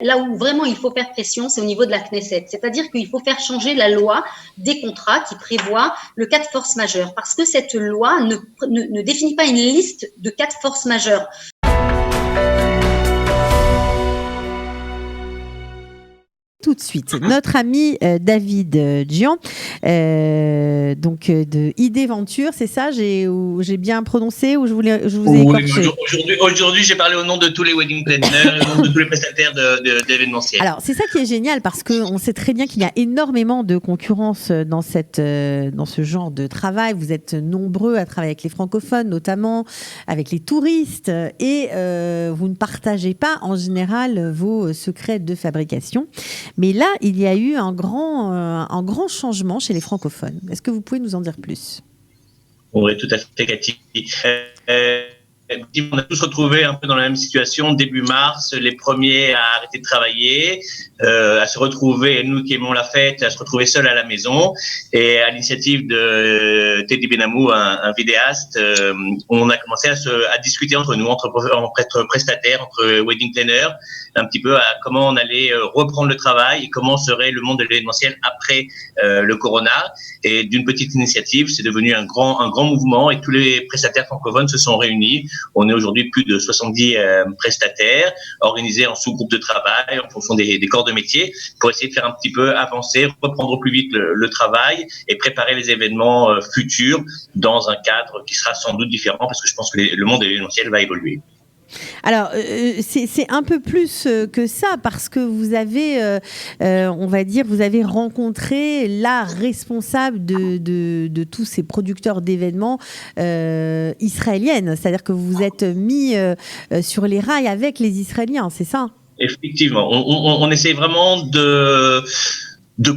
Là où vraiment il faut faire pression, c'est au niveau de la Knesset. C'est-à-dire qu'il faut faire changer la loi des contrats qui prévoit le cas de force majeure. Parce que cette loi ne définit pas une liste de cas de force majeure. Tout de suite, notre ami David Gian, donc de ID Venture, c'est ça, j'ai bien prononcé ou je vous ai écorché? Aujourd'hui, j'ai parlé au nom de tous les wedding planners, au nom de tous les prestataires d'événementiel. Alors, c'est ça qui est génial parce qu'on sait très bien qu'il y a énormément de concurrence dans ce genre de travail. Vous êtes nombreux à travailler avec les francophones, notamment avec les touristes, et vous ne partagez pas en général vos secrets de fabrication. Mais là, il y a eu un grand changement chez les francophones. Est-ce que vous pouvez nous en dire plus? Oui, tout à fait, Cathy. On a tous retrouvé un peu dans la même situation début mars, les premiers à arrêter de travailler, à se retrouver, nous qui aimons la fête, à se retrouver seuls à la maison. Et à l'initiative de Teddy Benamou, un vidéaste, on a commencé à discuter entre nous, entre prestataires, entre wedding planners, un petit peu à comment on allait reprendre le travail et comment serait le monde de l'événementiel après le corona. Et d'une petite initiative, c'est devenu un grand mouvement et tous les prestataires francophones se sont réunis. On est aujourd'hui plus de 70 prestataires organisés en sous-groupes de travail en fonction des corps de métier pour essayer de faire un petit peu avancer, reprendre au plus vite le travail et préparer les événements futurs dans un cadre qui sera sans doute différent parce que je pense que le monde de l'événementiel va évoluer. Alors, c'est un peu plus que ça parce que vous avez, on va dire, vous avez rencontré la responsable de tous ces producteurs d'événements israéliennes. C'est-à-dire que vous vous êtes mis sur les rails avec les Israéliens, c'est ça? Effectivement, on essaie vraiment de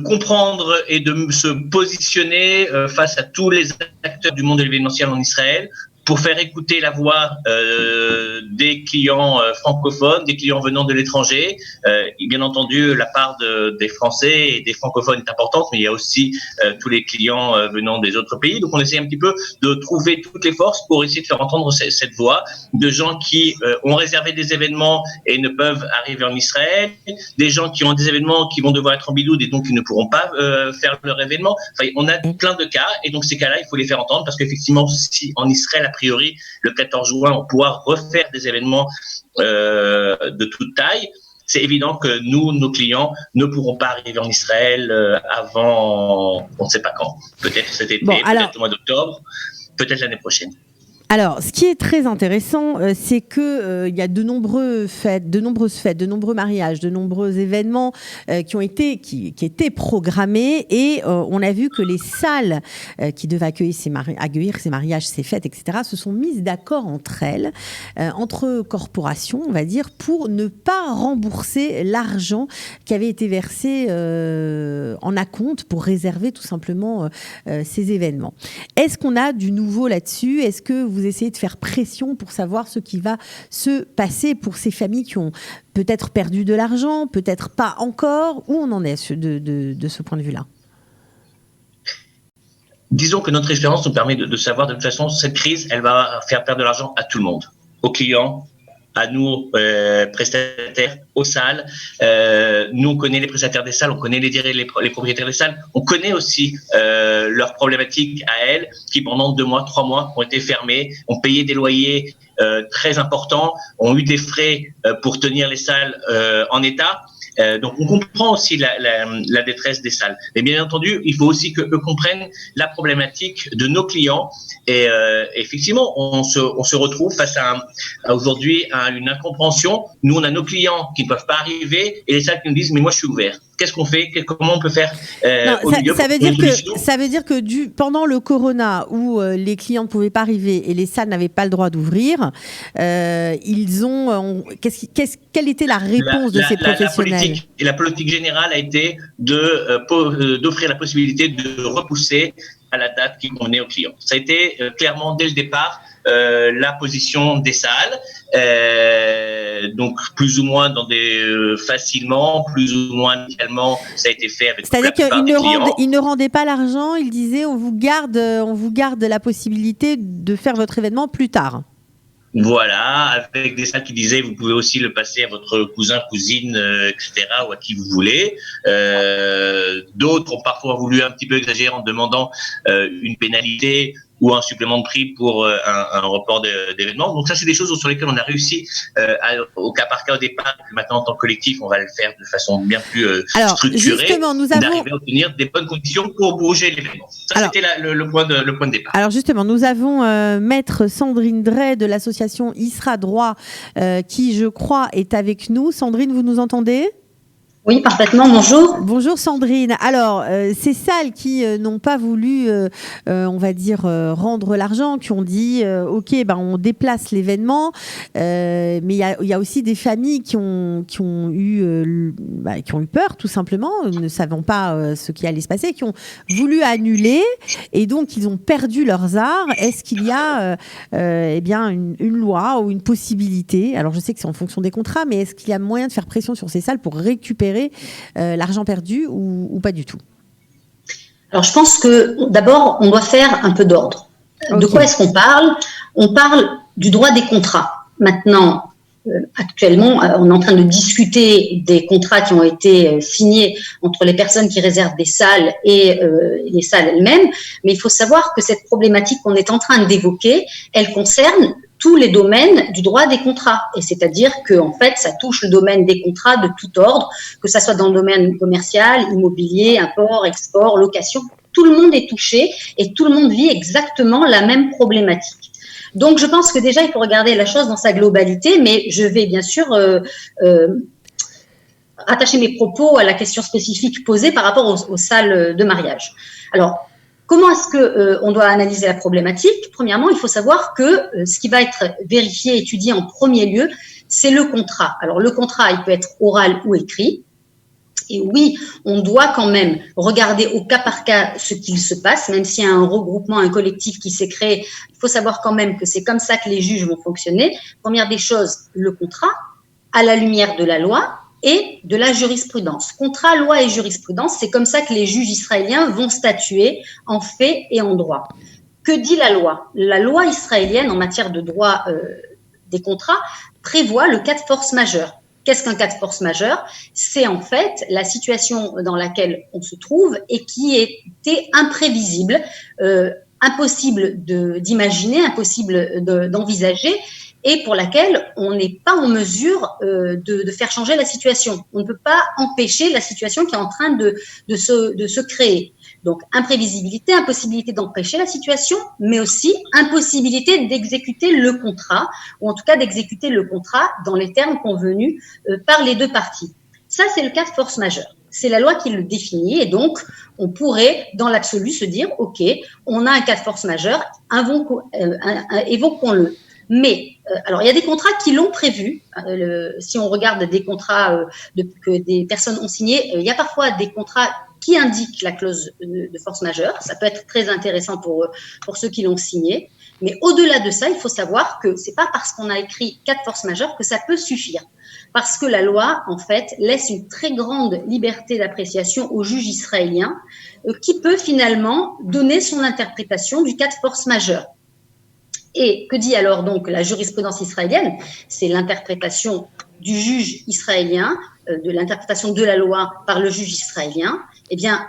comprendre et de se positionner face à tous les acteurs du monde de l'événementiel en Israël pour faire écouter la voix des clients francophones, des clients venant de l'étranger. Bien entendu, la part des Français et des francophones est importante, mais il y a aussi tous les clients venant des autres pays. Donc, on essaie un petit peu de trouver toutes les forces pour essayer de faire entendre cette voix de gens qui ont réservé des événements et ne peuvent arriver en Israël, des gens qui ont des événements qui vont devoir être en bidoude et donc qui ne pourront pas faire leur événement. Enfin, on a plein de cas et donc ces cas-là, il faut les faire entendre parce qu'effectivement, si en Israël, a priori, le 14 juin, on pourra refaire des événements de toute taille. C'est évident que nous, nos clients, ne pourront pas arriver en Israël avant, on ne sait pas quand. Peut-être cet été, peut-être au mois d'octobre, peut-être l'année prochaine. Alors, ce qui est très intéressant, c'est que il y a de nombreuses fêtes, de nombreux mariages, de nombreux événements qui étaient programmés et on a vu que les salles qui devaient accueillir ces mariages, ces fêtes, etc., se sont mises d'accord entre elles, entre corporations, on va dire, pour ne pas rembourser l'argent qui avait été versé en acompte pour réserver tout simplement ces événements. Est-ce qu'on a du nouveau là-dessus? Est-ce que vous essayez de faire pression pour savoir ce qui va se passer pour ces familles qui ont peut-être perdu de l'argent, peut-être pas encore? Où on en est de ce point de vue-là? Disons que notre expérience nous permet de savoir de toute façon, cette crise, elle va faire perdre de l'argent à tout le monde, aux clients, à nous, prestataires, aux salles. Nous, on connaît les prestataires des salles, on connaît les propriétaires des salles. On connaît aussi leurs problématiques à elles, qui pendant 2 mois, 3 mois ont été fermées, ont payé des loyers très importants, ont eu des frais pour tenir les salles en état. Donc, on comprend aussi la détresse des salles. Mais bien entendu, il faut aussi qu'eux comprennent la problématique de nos clients. Et effectivement, on se retrouve face aujourd'hui à une incompréhension. Nous, on a nos clients qui ne peuvent pas arriver et les salles qui nous disent « mais moi, je suis ouvert ». Qu'est-ce qu'on fait? Comment on peut faire ça veut dire que pendant le corona où les clients ne pouvaient pas arriver et les salles n'avaient pas le droit d'ouvrir, quelle était la réponse de ces professionnels? La politique générale a été d'offrir la possibilité de repousser à la date qui convenait aux clients. Ça a été clairement dès le départ la position des salles, donc plus ou moins facilement, plus ou moins amicalement, ça a été fait avec. C'est-à-dire qu'ils ne rendaient pas l'argent, ils disaient on vous garde la possibilité de faire votre événement plus tard. Voilà, avec des salles qui disaient vous pouvez aussi le passer à votre cousin, cousine, etc., ou à qui vous voulez. D'autres ont parfois voulu un petit peu exagérer en demandant une pénalité ou un supplément de prix pour un report d'événement. Donc ça, c'est des choses sur lesquelles on a réussi au cas par cas au départ. Maintenant, en tant que collectif, on va le faire de façon bien plus structurée, justement, d'arriver à obtenir des bonnes conditions pour bouger l'événement. Ça, c'était le point de départ. Alors justement, nous avons maître Sandrine Drey de l'association Isra Droit qui, je crois, est avec nous. Sandrine, vous nous entendez ? Oui, parfaitement. Bonjour. Bonjour Sandrine. Alors, ces salles qui n'ont pas voulu, on va dire, rendre l'argent, qui ont dit, OK, on déplace l'événement, mais il y a aussi des familles qui ont eu peur, tout simplement, ne savant pas ce qui allait se passer, qui ont voulu annuler, et donc ils ont perdu leurs arts. Est-ce qu'il y a une loi ou une possibilité, alors je sais que c'est en fonction des contrats, mais est-ce qu'il y a moyen de faire pression sur ces salles pour récupérer l'argent perdu ou pas du tout? Alors, je pense que d'abord, on doit faire un peu d'ordre. Okay. De quoi est-ce qu'on parle? On parle du droit des contrats. Maintenant, actuellement, on est en train de discuter des contrats qui ont été signés entre les personnes qui réservent des salles et les salles elles-mêmes. Mais il faut savoir que cette problématique qu'on est en train d'évoquer, elle concerne tous les domaines du droit des contrats. Et c'est-à-dire que, en fait, ça touche le domaine des contrats de tout ordre, que ça soit dans le domaine commercial, immobilier, import, export, location. Tout le monde est touché et tout le monde vit exactement la même problématique. Donc, je pense que déjà, il faut regarder la chose dans sa globalité, mais je vais bien sûr rattacher mes propos à la question spécifique posée par rapport aux salles de mariage. Alors, comment est-ce qu'on doit analyser la problématique? Premièrement, il faut savoir que ce qui va être vérifié, étudié en premier lieu, c'est le contrat. Alors, le contrat, il peut être oral ou écrit. Et oui, on doit quand même regarder au cas par cas ce qu'il se passe, même s'il y a un regroupement, un collectif qui s'est créé. Il faut savoir quand même que c'est comme ça que les juges vont fonctionner. Première des choses, le contrat, à la lumière de la loi et de la jurisprudence. Contrat, loi et jurisprudence, c'est comme ça que les juges israéliens vont statuer en fait et en droit. Que dit la loi? La loi israélienne en matière de droit des contrats prévoit le cas de force majeure. Qu'est-ce qu'un cas de force majeure? C'est en fait la situation dans laquelle on se trouve et qui était imprévisible, impossible d'imaginer, impossible d'envisager, et pour laquelle on n'est pas en mesure de faire changer la situation. On ne peut pas empêcher la situation qui est en train de se créer. Donc, imprévisibilité, impossibilité d'empêcher la situation, mais aussi impossibilité d'exécuter le contrat, ou en tout cas d'exécuter le contrat dans les termes convenus par les deux parties. Ça, c'est le cas de force majeure. C'est la loi qui le définit, et donc on pourrait, dans l'absolu, se dire, OK, on a un cas de force majeure, évoquons-le. Mais, alors, il y a des contrats qui l'ont prévu. Si on regarde des contrats que des personnes ont signés, il y a parfois des contrats qui indiquent la clause de force majeure. Ça peut être très intéressant pour ceux qui l'ont signé. Mais au-delà de ça, il faut savoir que c'est pas parce qu'on a écrit cas de force majeure que ça peut suffire. Parce que la loi, en fait, laisse une très grande liberté d'appréciation au juge israélien qui peut finalement donner son interprétation du cas de force majeure. Et que dit alors donc la jurisprudence israélienne? C'est l'interprétation du juge israélien, de l'interprétation de la loi par le juge israélien. Eh bien,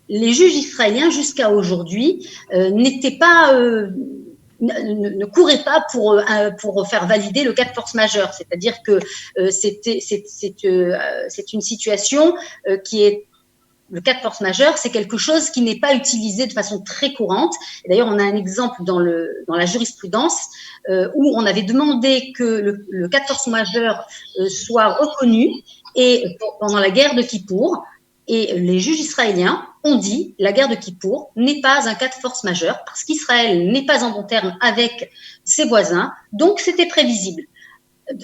les juges israéliens jusqu'à aujourd'hui n'étaient pas ne couraient pas pour faire valider le cas de force majeure, c'est-à-dire que c'est une situation qui est le cas de force majeure, c'est quelque chose qui n'est pas utilisé de façon très courante. Et d'ailleurs, on a un exemple dans la jurisprudence où on avait demandé que le cas de force majeure soit reconnu et pendant la guerre de Kippour. Et les juges israéliens ont dit la guerre de Kippour n'est pas un cas de force majeure parce qu'Israël n'est pas en bon terme avec ses voisins, donc c'était prévisible.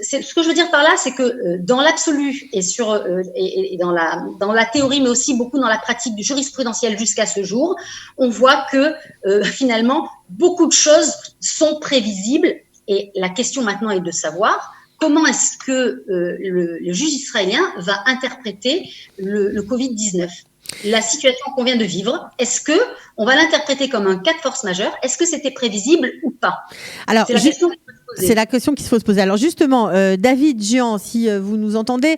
Ce que je veux dire par là, c'est que dans l'absolu et dans la théorie, mais aussi beaucoup dans la pratique du jurisprudentiel jusqu'à ce jour, on voit que finalement beaucoup de choses sont prévisibles. Et la question maintenant est de savoir comment est-ce que le juge israélien va interpréter le Covid-19. La situation qu'on vient de vivre, est-ce que on va l'interpréter comme un cas de force majeure? Est-ce que c'était prévisible ou pas? Alors, c'est la question que je peux C'est la question qu'il faut se poser. Alors justement, David Jean, si vous nous entendez,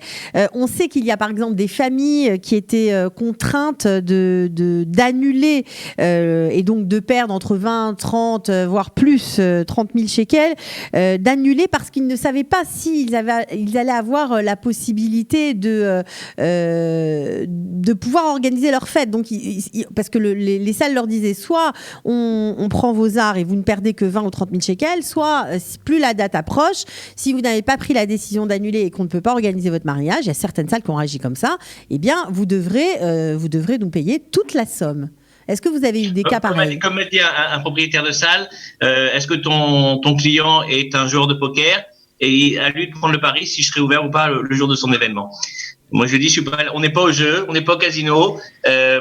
on sait qu'il y a par exemple des familles qui étaient contraintes d'annuler et donc de perdre entre 20, 30, voire plus, 30 000 shekels, d'annuler parce qu'ils ne savaient pas s'ils allaient avoir la possibilité de pouvoir organiser leur fête. Donc, parce que les salles leur disaient soit on prend vos arts et vous ne perdez que 20 ou 30 000 shekels, soit plus la date approche, si vous n'avez pas pris la décision d'annuler et qu'on ne peut pas organiser votre mariage, il y a certaines salles qui ont réagi comme ça, eh bien vous devrez nous payer toute la somme. Est-ce que vous avez eu des cas pareils? Comme m'a dit un propriétaire de salle, est-ce que ton client est un joueur de poker et à lui de prendre le pari si je serai ouvert ou pas le jour de son événement? Moi, je dis, on n'est pas au jeu, on n'est pas au casino.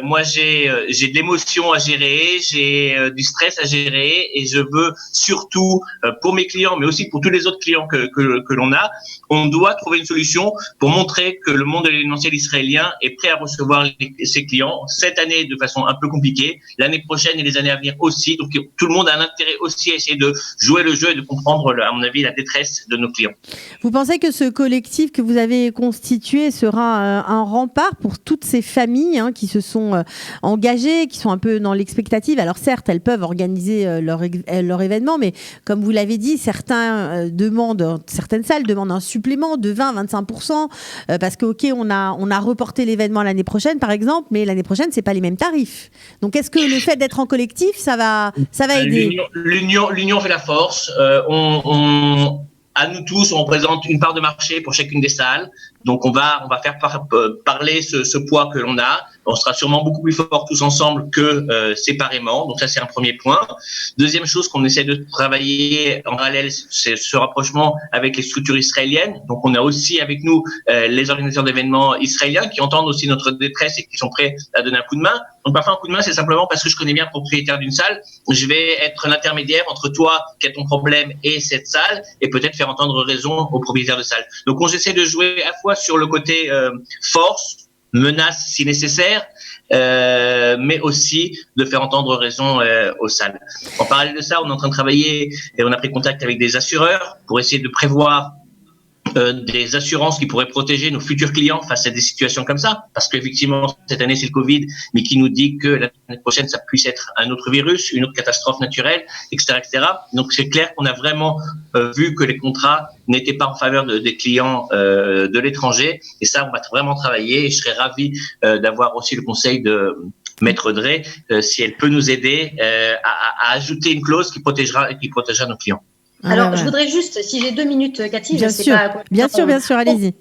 Moi, j'ai de l'émotion à gérer, j'ai du stress à gérer, et je veux surtout pour mes clients, mais aussi pour tous les autres clients que l'on a, on doit trouver une solution pour montrer que le monde de l'événementiel israélien est prêt à recevoir ses clients cette année de façon un peu compliquée, l'année prochaine et les années à venir aussi. Donc, tout le monde a un intérêt aussi à essayer de jouer le jeu et de comprendre, à mon avis, la détresse de nos clients. Vous pensez que ce collectif que vous avez constitué sera un rempart pour toutes ces familles qui se sont engagées, qui sont un peu dans l'expectative? Alors certes, elles peuvent organiser leur événement, mais comme vous l'avez dit, certaines salles demandent un supplément de 20-25% parce que on a reporté l'événement l'année prochaine, par exemple, mais l'année prochaine, c'est pas les mêmes tarifs. Donc est-ce que le fait d'être en collectif, ça va aider? L'union fait la force. À nous tous, on représente une part de marché pour chacune des salles. Donc, on va faire parler ce poids que l'on a. On sera sûrement beaucoup plus forts tous ensemble que séparément. Donc, ça, c'est un premier point. Deuxième chose qu'on essaie de travailler en parallèle, c'est ce rapprochement avec les structures israéliennes. Donc, on a aussi avec nous les organisateurs d'événements israéliens qui entendent aussi notre détresse et qui sont prêts à donner un coup de main. Donc, parfois, un coup de main, c'est simplement parce que je connais bien le propriétaire d'une salle. Je vais être l'intermédiaire entre toi qui as ton problème et cette salle et peut-être faire entendre raison au propriétaire de salle. Donc, on essaie de jouer à la fois sur le côté force, menace si nécessaire, mais aussi de faire entendre raison aux salles. En parallèle de ça, on est en train de travailler et on a pris contact avec des assureurs pour essayer de prévoir des assurances qui pourraient protéger nos futurs clients face à des situations comme ça, parce qu'effectivement cette année c'est le Covid, mais qui nous dit que l'année prochaine ça puisse être un autre virus, une autre catastrophe naturelle, etc., etc. Donc c'est clair qu'on a vraiment vu que les contrats n'étaient pas en faveur des clients de l'étranger, et ça on va vraiment travailler. Et je serais ravi d'avoir aussi le conseil de Maître Dre si elle peut nous aider à ajouter une clause qui protégera nos clients. Alors, je voudrais juste, si j'ai 2 minutes, Cathy, bien je sais sûr, pas. Bien sûr, allez-y.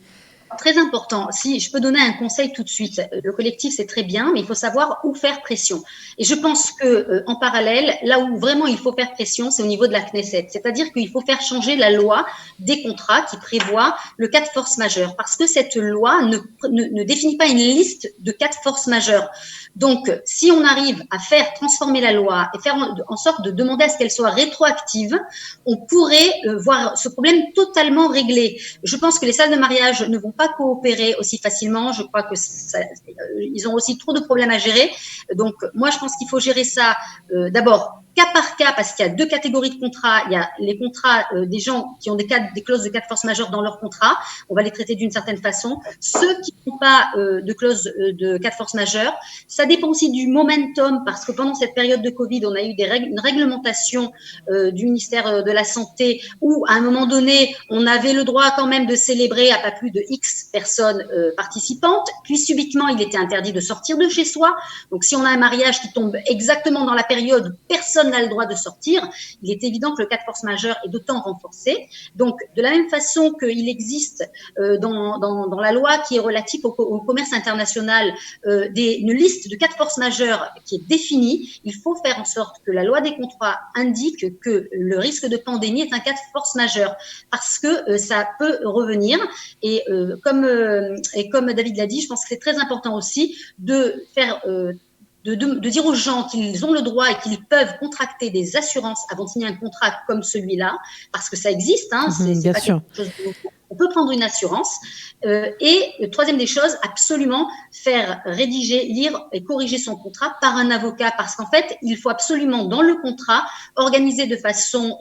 Très important. Si je peux donner un conseil tout de suite, le collectif c'est très bien, mais il faut savoir où faire pression. Et je pense que en parallèle, là où vraiment il faut faire pression, c'est au niveau de la Knesset. C'est-à-dire qu'il faut faire changer la loi des contrats qui prévoit le cas de force majeure, parce que cette loi ne définit pas une liste de cas de force majeure. Donc, si on arrive à faire transformer la loi et faire en sorte de demander à ce qu'elle soit rétroactive, on pourrait voir ce problème totalement réglé. Je pense que les salles de mariage ne vont pas coopérer aussi facilement. Je crois que ils ont aussi trop de problèmes à gérer. Donc, moi, je pense qu'il faut gérer ça d'abord cas par cas, parce qu'il y a 2 catégories de contrats. Il y a les contrats des gens qui ont des clauses de cas de force majeure dans leur contrat. On va les traiter d'une certaine façon. Ceux qui n'ont pas de clause de cas de force majeure, ça dépend aussi du momentum, parce que pendant cette période de Covid, on a eu une réglementation du ministère de la Santé où, à un moment donné, on avait le droit quand même de célébrer à pas plus de X personnes participantes. Puis, subitement, il était interdit de sortir de chez soi. Donc, si on a un mariage qui tombe exactement dans la période où personne n'a le droit de sortir, il est évident que le cas de force majeure est d'autant renforcé. Donc, de la même façon qu'il existe dans la loi qui est relative au commerce international une liste de cas de force majeure qui est définie, il faut faire en sorte que la loi des contrats indique que le risque de pandémie est un cas de force majeure, parce que ça peut revenir. Et comme David l'a dit, je pense que c'est très important aussi de faire de dire aux gens qu'ils ont le droit et qu'ils peuvent contracter des assurances avant de signer un contrat comme celui-là, parce que ça existe, c'est bien pas sûr. quelque chose de nouveau. on peut prendre une assurance. Et troisième des choses, absolument faire rédiger, lire et corriger son contrat par un avocat, parce qu'en fait, il faut absolument dans le contrat organiser de façon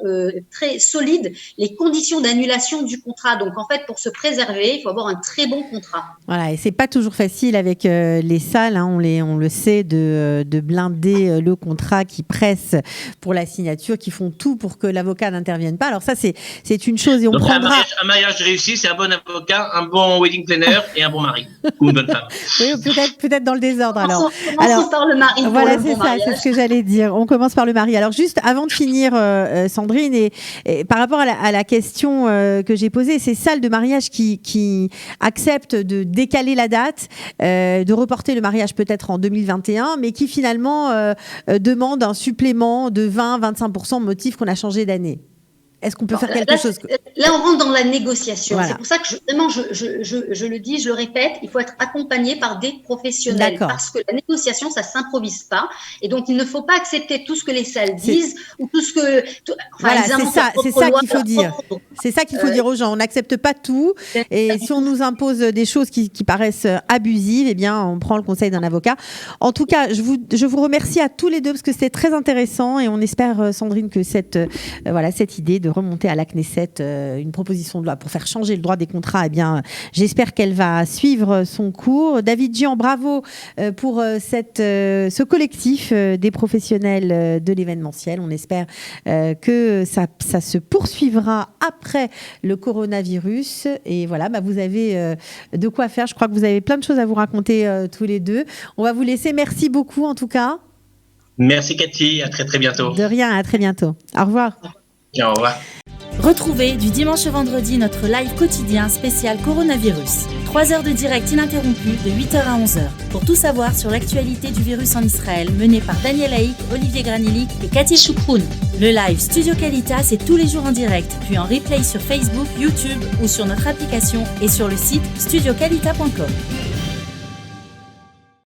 très solide les conditions d'annulation du contrat. Donc en fait, pour se préserver, il faut avoir un très bon contrat. Voilà, et c'est pas toujours facile avec les salles, hein, on le sait, de blinder le contrat, qui pressent pour la signature, qui font tout pour que l'avocat n'intervienne pas. Alors ça, c'est une chose, et on donc prendra... un mariage réussi, c'est un bon avocat, un bon wedding planner et un bon mari ou une bonne femme. Oui, peut-être dans le désordre. Commençons par le mari. Voilà, c'est ça, c'est ce que j'allais dire. On commence par le mari. Alors juste avant de finir, Sandrine, et par rapport à la question que j'ai posée, ces salles de mariage qui acceptent de décaler la date, de reporter le mariage peut-être en 2021, mais qui finalement demandent un supplément de 20-25% motif qu'on a changé d'année. Est-ce qu'on peut faire quelque chose? Là, on rentre dans la négociation. Voilà. C'est pour ça que je le dis, je le répète, il faut être accompagné par des professionnels. D'accord. Parce que la négociation, ça s'improvise pas. Et donc, il ne faut pas accepter tout ce que les salles disent ou tout ce que... Voilà, c'est ça qu'il faut dire. C'est ça qu'il faut dire aux gens. On n'accepte pas tout. Et si on nous impose des choses qui paraissent abusives, eh bien, on prend le conseil d'un avocat. En tout cas, je vous remercie à tous les deux parce que c'était très intéressant et on espère, Sandrine, que cette idée de remonter à la Knesset une proposition de loi pour faire changer le droit des contrats, eh bien, j'espère qu'elle va suivre son cours. David Jean, bravo pour ce collectif des professionnels de l'événementiel. On espère que ça se poursuivra après le coronavirus. Et voilà, vous avez de quoi faire. Je crois que vous avez plein de choses à vous raconter tous les deux. On va vous laisser. Merci beaucoup en tout cas. Merci Cathy, à très très bientôt. De rien, à très bientôt. Au revoir. Bien, au revoir. Retrouvez du dimanche au vendredi notre live quotidien spécial coronavirus. 3 heures de direct ininterrompu de 8h à 11h. Pour tout savoir sur l'actualité du virus en Israël, mené par Daniel Haïk, Olivier Granillic et Cathy Choukroun. Le live Studio Qualitas, c'est tous les jours en direct, puis en replay sur Facebook, YouTube ou sur notre application et sur le site studioqualita.com.